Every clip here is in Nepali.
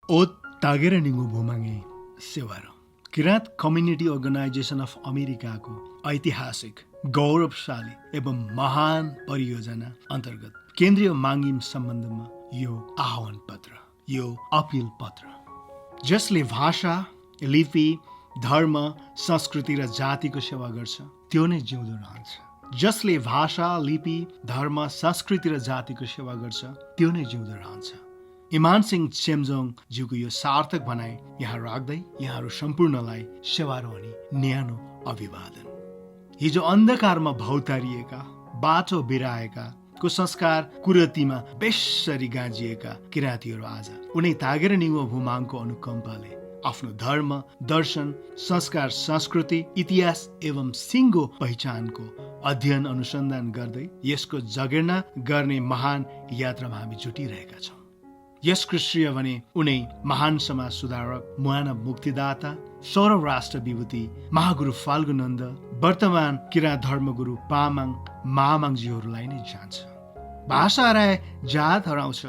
O Tagera Ningu Bhumangi Sevaro Kirat community organisation of अमेरिकाको ऐतिहासिक गौरवशाली एवं महान परियोजना अन्तर्गत केन्द्रीय माङ्गिम सम्बन्धमा यो आह्वान पत्र, यो अपिल पत्र जसले भाषा, लिपि, धर्म, संस्कृति र जातिको सेवा गर्छ त्यो नै जिउँदो रहन्छ। जसले भाषा, लिपि, धर्म, संस्कृति र जातिको सेवा गर्छ त्यो नै जिउँदो रहन्छ। इमान सिंह चेम्जोङ ज्यूको यो सार्थक भनाइ यहाँ राख्दै यहाँहरू सम्पूर्णलाई सेवारो अनि न्यानो अभिवादन। हिजो अन्धकारमा भौतारिएका, बाटो बिराएका, कुसंस्कार कुरतीमा बेसरी गाँजिएका किराँतीहरू आज उनै तागेर निगो भूमाङको अनुकम्पाले आफ्नो धर्म, दर्शन, संस्कार, संस्कृति, इतिहास एवं सिङ्गो पहिचानको अध्ययन अनुसन्धान गर्दै यसको जगेर्ना गर्ने महान यात्रामा हामी जुटिरहेका छौँ। यस कृष्य भने उनै महान समाज सुधारक, मानव मुक्तिदाता, सौरव राष्ट्र विभूति महागुरु फाल्गुनन्द, वर्तमान किराँत धर्मगुरु पामाङ महामाङजीहरूलाई नै जान्छ। भाषा हराए जात हराउँछ,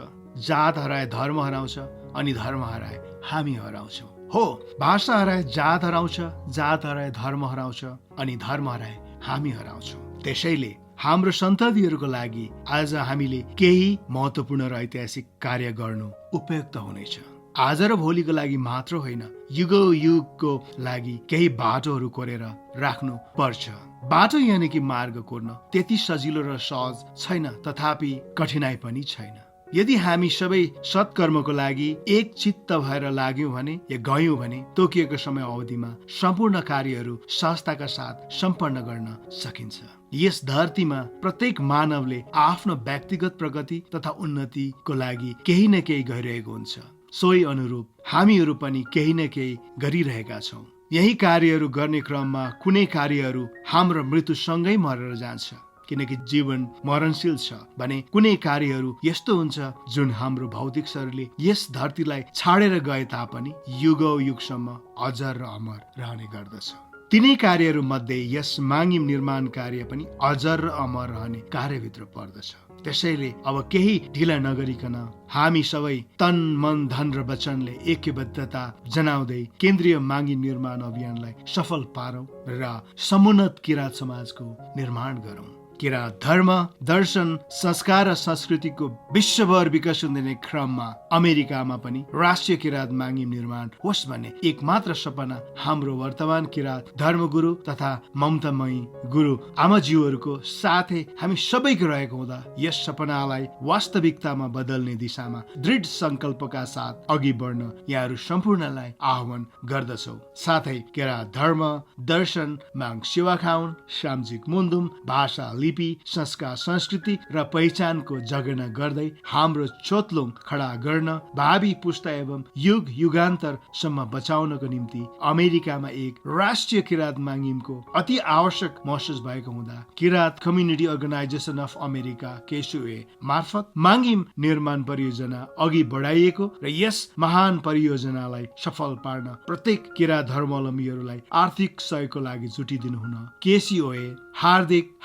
जात हराए धर्म हराउँछ, अनि धर्म हराए हामी हराउँछौँ। हो, भाषा हराए जात हराउँछ, जात हराए धर्म हराउँछ, अनि धर्म हराए हामी हराउँछौँ। त्यसैले हाम्रो सन्ततिहरूको लागि आज हामीले केही महत्त्वपूर्ण र ऐतिहासिक कार्य गर्नु उपयुक्त हुनेछ। आज र भोलिको लागि मात्र होइन, युगको लागि केही बाटोहरू कोरेर राख्नु पर्छ। बाटो यानि कि मार्ग कोर्न त्यति सजिलो र सहज छैन, तथापि कठिनाइ पनि छैन। यदि हामी सबै सत्कर्मको लागि एक चित्त भएर लाग्यौं भने या गयौं भने तोकिएको समय अवधिमा सम्पूर्ण कार्यहरू सहजताका साथ सम्पन्न गर्न सकिन्छ। यस धरतीमा प्रत्येक मानवले आफ्नो व्यक्तिगत प्रगति तथा उन्नतिको लागि केही न केही गरिरहेको हुन्छ। सोही अनुरूप हामीहरू पनि केही न केही गरिरहेका छौँ। यही कार्यहरू गर्ने क्रममा कुनै कार्यहरू हाम्रो मृत्युसँगै मरेर जान्छ, किनकि जीवन मरणशील छ भने कुनै कार्यहरू यस्तो हुन्छ जुन हाम्रो भौतिक शरीरले यस धरतीलाई छाडेर गए तापनि युगौँ युगसम्म अजर र अमर रहने गर्दछ। तिनै कार्यहरू मध्ये यस माङ्गिम निर्माण कार्य पनि अजर र अमर रहने कार्यभित्र पर्दछ। त्यसैले अब केही ढिला नगरिकन हामी सबै तन, मन, धन र वचनले ऐक्यबद्धता जनाउँदै केन्द्रीय माङ्गिम निर्माण अभियानलाई सफल पारौं र समुन्नत किराँत समाजको निर्माण गरौं। किराँत धर्म, दर्शन, संस्कार र संस्कृतिको विश्वभर विकसन दिने क्रममा अमेरिकामा पनि राष्ट्रिय किराँत माङ्गिम निर्माण होस् भन्ने एक मात्र सपना हाम्रो वर्तमान किराँत धर्मगुरु तथा ममतामयी गुरु आमाज्यूहरूको साथै हामी सबैको रहेको हुँदा यस सपनालाई वास्तविकतामा बदल्ने दिशामा दृढ संकल्पका साथ अघि बढ्न यहाँहरू सम्पूर्णलाई आह्वान गर्दछौ। साथै किराँत धर्म, दर्शन, माग सेवा खाउन, सामाजिक मुन्दुम, भाषा, लिपि, संस्कार, संस्कृति र पहिचानको जगेर्ना गर्दै हाम्रो चोतलुङ खडा गर्न भावी पुस्ता एवं युग युगान्तरसम्म बचाउनको निम्ति अमेरिकामा एक राष्ट्रिय किराँत माङ्गिमको अति आवश्यक महसुस भएको हुँदा Kirat community organisation of America केसुए मार्फत माङ्गिम निर्माण परियोजना अघि बढाइएको र यस महान परियोजनालाई सफल पार्न प्रत्येक किराँत धर्मावलम्बीहरूलाई आर्थिक सहयोगको लागि जुटिदिनु हुन केसीओए हार्दिक